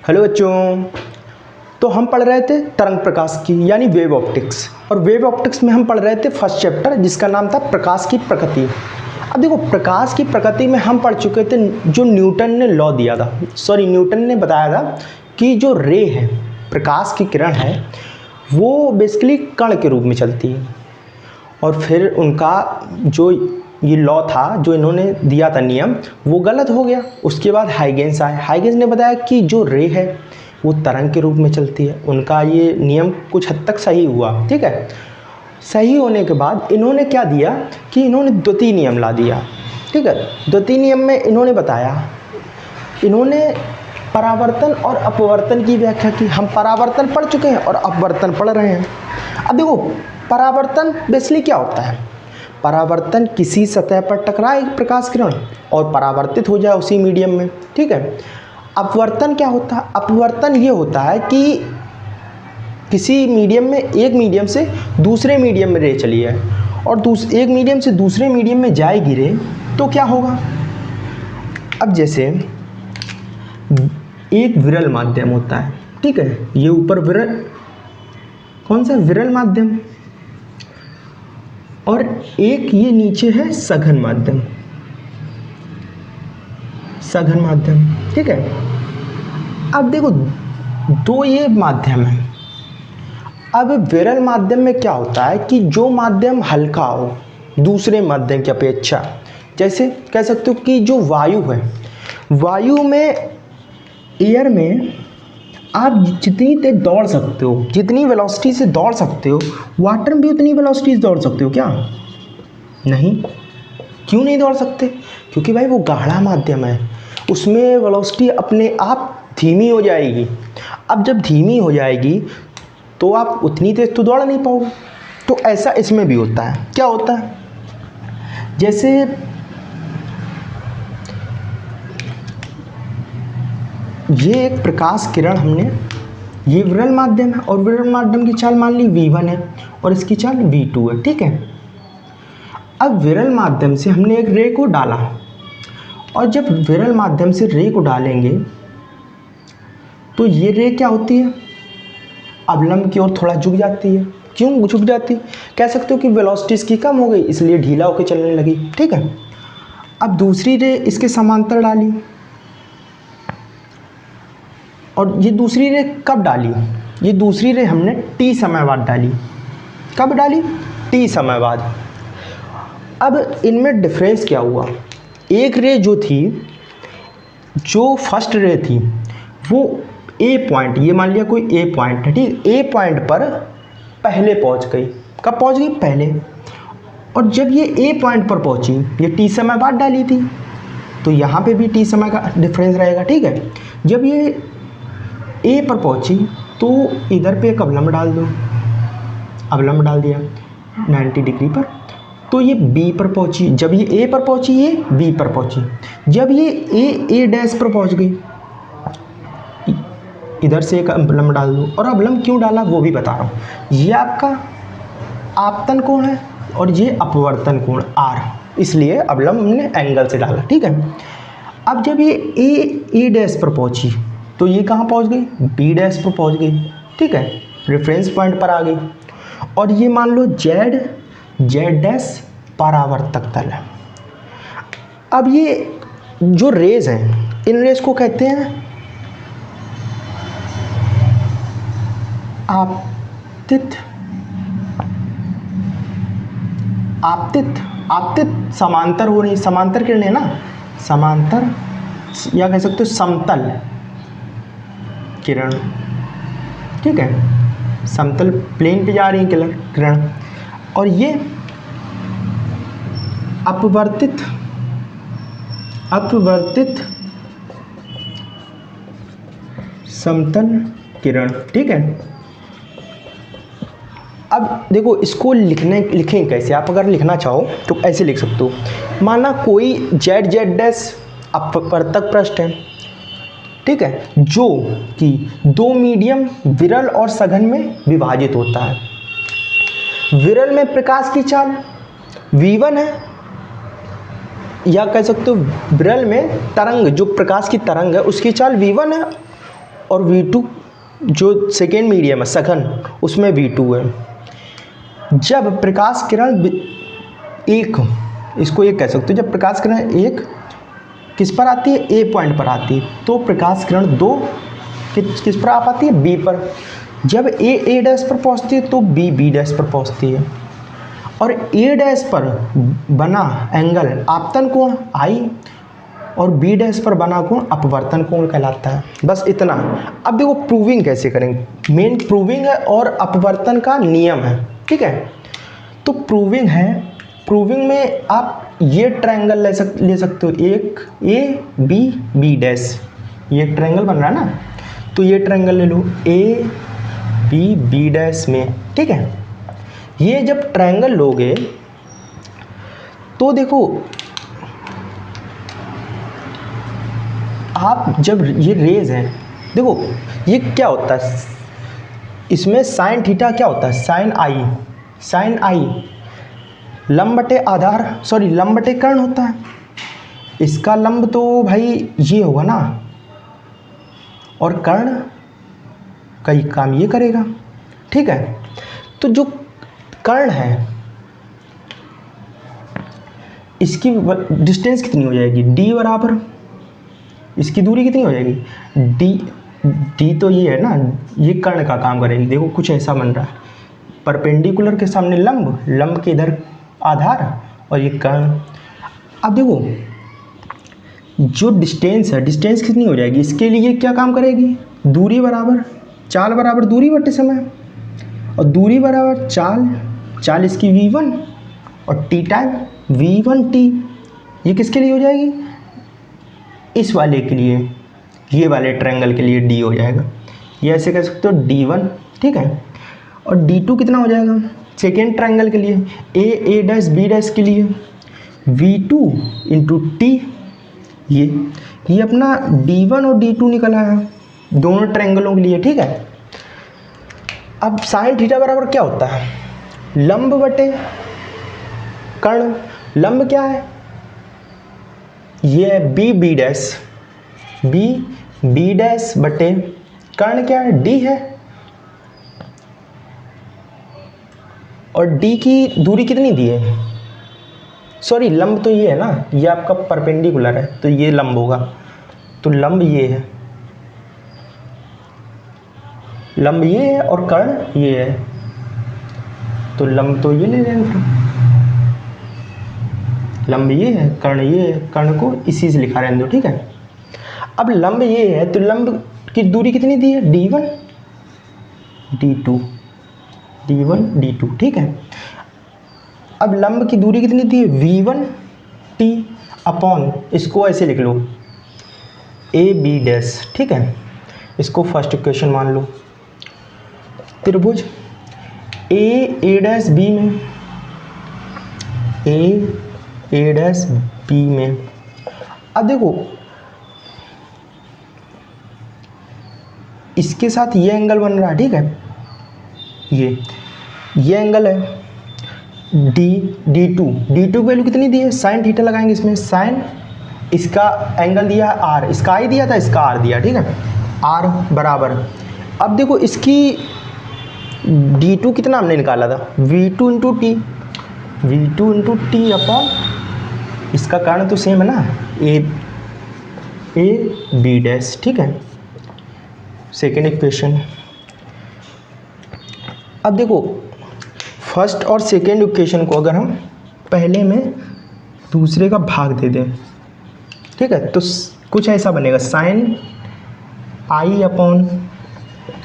Hello बच्चों। तो हम पढ़ रहे थे तरंग प्रकाश की यानी वेव ऑप्टिक्स, और वेव ऑप्टिक्स में हम पढ़ रहे थे फर्स्ट चैप्टर जिसका नाम था प्रकाश की प्रकृति। अब देखो, प्रकाश की प्रकृति में हम पढ़ चुके थे जो न्यूटन ने लॉ दिया था, न्यूटन ने बताया था कि जो रे है, प्रकाश की किरण है, वो बेसिकली कण के रूप में चलती है। और फिर उनका जो ये लॉ था, जो इन्होंने दिया था नियम, वो गलत हो गया। उसके बाद हाइगेंस आए। हाइगेंस ने बताया कि जो रे है वो तरंग के रूप में चलती है। उनका ये नियम कुछ हद तक सही हुआ, ठीक है। सही होने के बाद इन्होंने क्या दिया कि इन्होंने द्वितीय नियम ला दिया, ठीक है। द्वितीय नियम में इन्होंने बताया, इन्होंने परावर्तन और अपवर्तन की व्याख्या की। हम परावर्तन पढ़ चुके हैं और अपवर्तन पढ़ रहे हैं। अब देखो, परावर्तन बेसिकली क्या होता है? परावर्तन किसी सतह पर टकराए प्रकाश किरण और परावर्तित हो जाए उसी मीडियम में, ठीक है। अपवर्तन क्या होता है? अपवर्तन ये होता है कि किसी मीडियम में, एक मीडियम से दूसरे मीडियम में रे चली है और एक मीडियम से दूसरे मीडियम में जाएगी रे, तो क्या होगा? अब जैसे एक विरल माध्यम होता है, ठीक है। ये ऊपर विरल, कौन सा? विरल माध्यम। और एक ये नीचे है सघन माध्यम, सघन माध्यम, ठीक है। अब देखो, दो ये माध्यम है। अब विरल माध्यम में क्या होता है कि जो माध्यम हल्का हो दूसरे माध्यम की अपेक्षा, जैसे कह सकते हो कि जो वायु है, वायु में, एयर में आप जितनी तेज दौड़ सकते हो, जितनी वेलोसिटी से दौड़ सकते हो, वाटर में भी उतनी वेलोसिटी से दौड़ सकते हो क्या? नहीं। क्यों नहीं दौड़ सकते? क्योंकि भाई वो गाढ़ा माध्यम है, उसमें वेलोसिटी अपने आप धीमी हो जाएगी। अब जब धीमी हो जाएगी तो आप उतनी तेज तो दौड़ नहीं पाओगे। तो ऐसा इसमें भी होता है। क्या होता है? जैसे ये एक प्रकाश किरण, हमने, ये विरल माध्यम है और विरल माध्यम की चाल मान ली v1 है और इसकी चाल v2 है, ठीक है। अब विरल माध्यम से हमने एक रे को डाला, और जब विरल माध्यम से रे को डालेंगे तो ये रे क्या होती है? अवलंब की ओर थोड़ा झुक जाती है। क्यों झुक जाती? कह सकते हो कि वेलोसिटी इसकी कम हो गई, इसलिए ढीला होकर चलने लगी, ठीक है। अब दूसरी रे इसके समांतर डाली, और ये दूसरी रे कब डाली? ये दूसरी रे हमने t समय बाद डाली। कब डाली? t समय बाद। अब इनमें डिफरेंस क्या हुआ? एक रे जो थी, जो फर्स्ट रे थी, वो ए पॉइंट, ये मान लिया कोई ए पॉइंट है, ठीक। ए पॉइंट पर पहले पहुंच गई। कब पहुंच गई? पहले। और जब ये ए पॉइंट पर पहुंची, ये t समय बाद डाली थी, तो यहाँ पे भी t समय का डिफरेंस रहेगा, ठीक है। जब ये ए पर पहुंची तो इधर पे एक अवलंब डाल दो, अवलंब डाल दिया 90 डिग्री पर, तो ये बी पर पहुंची। जब ये ए पर पहुंची, ये बी पर पहुंची। जब ये ए डैश पर पहुंच गई, इधर से एक अवलंब डाल दो। और अवलंब क्यों डाला वो भी बता रहा हूँ। ये आपका आपतन कोण है और ये अपवर्तन कोण आर, इसलिए अवलंब हमने एंगल से डाला, ठीक है। अब जब ये ए डैश पर पहुंची तो ये कहाँ पहुंच गई? बी डैश पर पहुंच गई, ठीक है। रेफरेंस पॉइंट पर आ गई। और ये मान लो जेड डैश परावर्तक तल है। अब ये जो रेज हैं, इन रेज को कहते हैं आपतित, आपतित, आपतित समांतर हो रही, समांतर किरणें ना, समांतर, या कह सकते हो समतल किरण, ठीक है। समतल प्लेन पे जा रही किरण। और ये अपवर्तित, अपवर्तित समतल किरण, ठीक है। अब देखो, इसको लिखें कैसे? आप अगर लिखना चाहो तो ऐसे लिख सकते हो। माना कोई जेड डैश अपवर्तक पृष्ठ है, ठीक है, जो कि दो मीडियम विरल और सघन में विभाजित होता है। विरल में प्रकाश की चाल v1 है, या कह सकते हो विरल में तरंग, जो प्रकाश की तरंग है उसकी चाल v1 है, और V2 जो सेकेंड मीडियम है सघन, उसमें V2 है। जब प्रकाश किरण एक, इसको एक कह सकते हो, जब प्रकाश किरण एक किस पर आती है, ए पॉइंट पर आती है, तो प्रकाश किरण दो किस पर आ पाती है, बी पर। जब ए डैश पर पहुंचती है तो बी डैश पर पहुंचती है। और ए डैश पर बना एंगल आपतन कोण आई और बी डैश पर बना कोण अपवर्तन कोण कहलाता है। बस इतना। अब देखो प्रूविंग कैसे करेंगे, मेन प्रूविंग है और अपवर्तन का नियम है, ठीक है। तो प्रूविंग है, प्रूविंग में आप ये ट्रायंगल ले सकते हो, एक ए बी डैश, ये ट्रायंगल बन रहा है ना, तो ये ट्रायंगल ले लो ए बी डैश में, ठीक है। ये जब ट्रायंगल लोगे तो देखो आप, जब ये रेज हैं, देखो ये क्या होता है, इसमें साइन थीटा क्या होता है, साइन आई लंब बटे आधार, सॉरी लंब बटे कर्ण होता है। इसका लंब तो भाई ये होगा ना, और कर्ण कई काम ये करेगा, ठीक है। तो जो कर्ण है इसकी डिस्टेंस कितनी हो जाएगी, d बराबर, इसकी दूरी कितनी हो जाएगी, d तो ये है ना, ये कर्ण का काम करेगी। देखो कुछ ऐसा बन रहा है, परपेंडिकुलर के सामने लंब के इधर आधार और ये कर्ण। अब देखो जो डिस्टेंस है, डिस्टेंस कितनी हो जाएगी, इसके लिए क्या काम करेगी, दूरी बराबर चाल बराबर दूरी बटे समय, और दूरी बराबर चाल इसकी v1 और t टाइम v1t। ये किसके लिए हो जाएगी, इस वाले के लिए, ये वाले ट्रायंगल के लिए d हो जाएगा। ये ऐसे कह सकते हो d1, ठीक है। और d2 कितना हो जाएगा, सेकेंड ट्रायंगल के लिए ए डैश बी डैश के लिए v2 इंटू t। ये अपना d1 और d2 निकल आया दोनों ट्रायंगलों के लिए, ठीक है। अब साइन थीटा बराबर क्या होता है, लंब बटे कर्ण। लंब क्या है, ये है बी डैश बटे कर्ण क्या है, d है। और d की दूरी कितनी दी है, सॉरी लंब तो ये है ना, ये आपका परपेंडिकुलर है तो ये लंब होगा, तो लंब ये है, लंब ये है और कर्ण ये है, तो लंब तो ये ले लेंगे, लंब ये है कर्ण ये है, कर्ण को इसी से लिखा रहने दो, ठीक है। अब लंब ये है तो लंब की दूरी कितनी दी है, d1 d2, ठीक है। अब लंब की दूरी कितनी दी है, v1t अपॉन, इसको ऐसे लिख लो ए बी डैश, ठीक है। इसको फर्स्ट इक्वेशन मान लो। त्रिभुज ए डैश बी में, ए डैश बी में। अब देखो इसके साथ ये एंगल बन रहा है, ठीक है। ये एंगल है D2 की वैल्यू कितनी दी है, साइन थीटा लगाएंगे इसमें, साइन इसका एंगल दिया है r, इसका i दिया था, इसका r दिया, ठीक है। r बराबर, अब देखो इसकी D2 कितना हमने निकाला था, V2 इंटू टी अपॉन, इसका कारण तो सेम है ना, ए बी डैश, ठीक है। Second equation. अब देखो फर्स्ट और सेकेंड इक्वेशन को अगर हम पहले में दूसरे का भाग दे दें, ठीक है, तो कुछ ऐसा बनेगा, sine i upon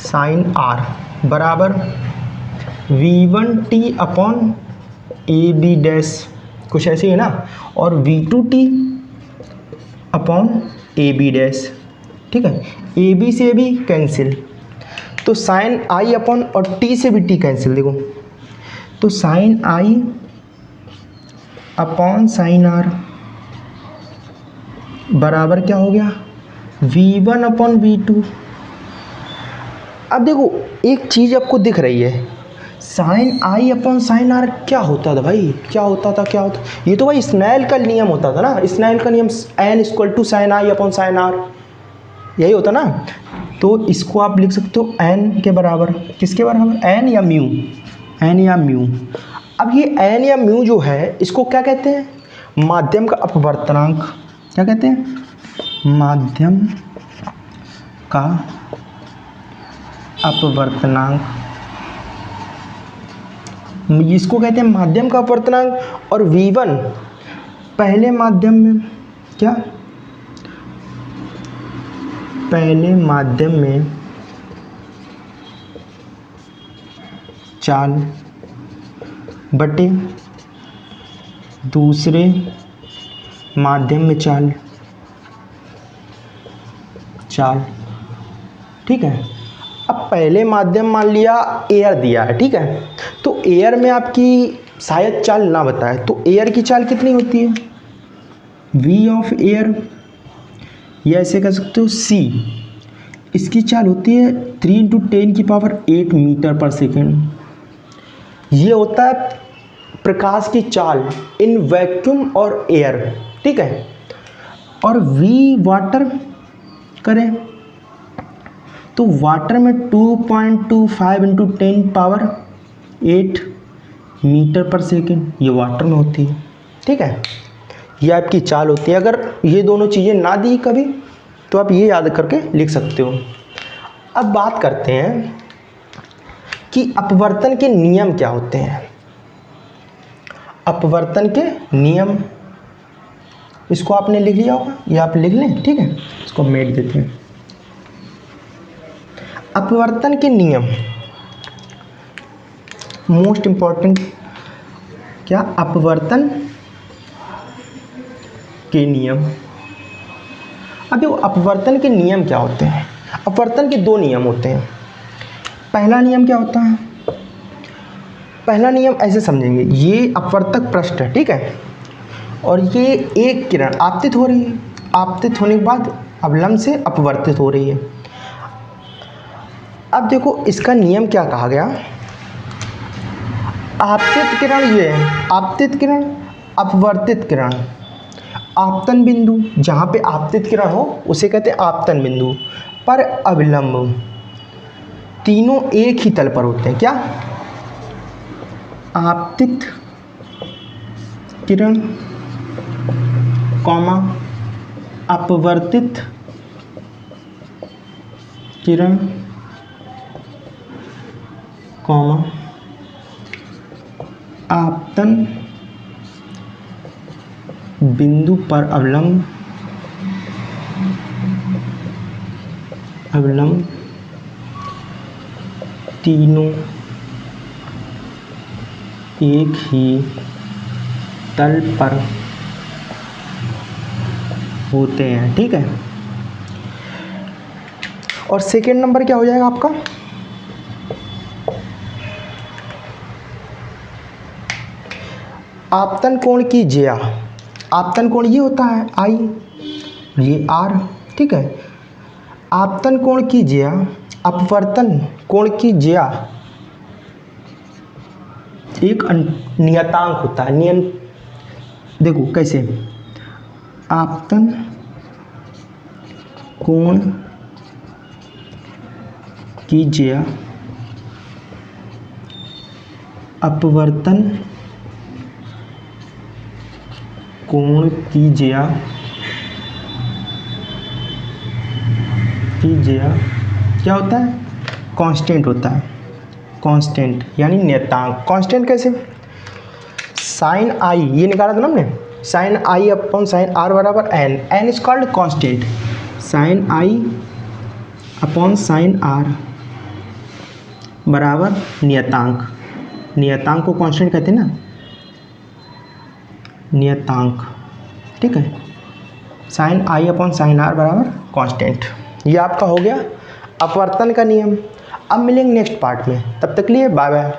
sine r बराबर v1t upon A B dash, कुछ ऐसे है ना, और v2t upon A B dash, ठीक है। ए बी से भी कैंसिल, तो साइन आई अपॉन और t से भी t कैंसिल, देखो तो sine i upon sine r बराबर क्या हो गया, v1 अपॉन v2। अब देखो एक चीज़ आपको दिख रही है, sine i upon sine r क्या होता था भाई, क्या होता, ये तो भाई स्नेल का नियम होता था ना, स्नेल का नियम n equal to sine i upon sine r, यही होता ना। तो इसको आप लिख सकते हो एन के बराबर, किसके बराबर, एन या म्यू, एन या म्यू। अब ये एन या म्यू जो है इसको क्या कहते हैं, माध्यम का अपवर्तनांक। क्या कहते हैं, माध्यम का अपवर्तनांक, इसको कहते हैं माध्यम का अपवर्तनांक। और V1 पहले माध्यम में क्या, पहले माध्यम में चाल बटे दूसरे माध्यम में चाल, ठीक है। अब पहले माध्यम मान लिया एयर दिया है, ठीक है, तो एयर में आपकी शायद चाल ना बताए, तो एयर की चाल कितनी होती है, V ऑफ एयर, या ऐसे कह सकते हो C, इसकी चाल होती है 3 × 10⁸ मीटर पर सेकेंड। ये होता है प्रकाश की चाल इन वैक्यूम और एयर, ठीक है। और V वाटर करें तो वाटर में 2.25 × 10⁸ मीटर पर सेकेंड, ये वाटर में होती है, ठीक है। ये आपकी चाल होती है। अगर ये दोनों चीज़ें ना दी कभी तो आप ये याद करके लिख सकते हो। अब बात करते हैं कि अपवर्तन के नियम क्या होते हैं। अपवर्तन के नियम, इसको आपने लिख लिया होगा, ये आप लिख लें, ठीक है, इसको मेट देते हैं। अपवर्तन के नियम, मोस्ट इंपॉर्टेंट, क्या, अपवर्तन के नियम। अब देखो अपवर्तन के नियम क्या होते हैं। अपवर्तन के दो नियम होते हैं। पहला नियम क्या होता है, पहला नियम ऐसे समझेंगे, ये अपवर्तक पृष्ठ है, ठीक है, और ये एक किरण आपतित हो रही है, आपतित होने के बाद अवलंब से अपवर्तित हो रही है। अब देखो इसका नियम क्या कहा गया, आपतित किरण ये है, आपतित किरण, अपवर्तित किरण, आपतन बिंदु, जहाँ पे आपतित किरण हो उसे कहते हैं आपतन बिंदु, पर अविलंब, तीनों एक ही तल पर होते हैं। क्या, आपतित किरण कॉमा अपवर्तित किरण कॉमा आपतन बिंदु पर अवलंब, तीनों एक ही तल पर होते हैं, ठीक है। और सेकेंड नंबर क्या हो जाएगा आपका, आपतन कोण की ज्या, आपतन कोण ये होता है I, ये R, ठीक है। आपतन कोण की ज्या, अपवर्तन कोण की ज्या एक नियतांक होता है, नियम, देखो कैसे, आपतन कोण की ज्या, अपवर्तन कोण की ज्या क्या होता है, कांस्टेंट होता है, कांस्टेंट यानी नियतांक। कांस्टेंट कैसे, साइन I, ये निकाला था ना हमने, sine I upon sine R बराबर n, n is called constant, sine I upon sine R बराबर नियतांक, नियतांक को कांस्टेंट कहते हैं ना, नियतांक, ठीक है। Sine I upon sine R बराबर कांस्टेंट। ये आपका हो गया अपवर्तन का नियम। अब मिलेंगे नेक्स्ट पार्ट में, तब तक के लिए बाय बाय।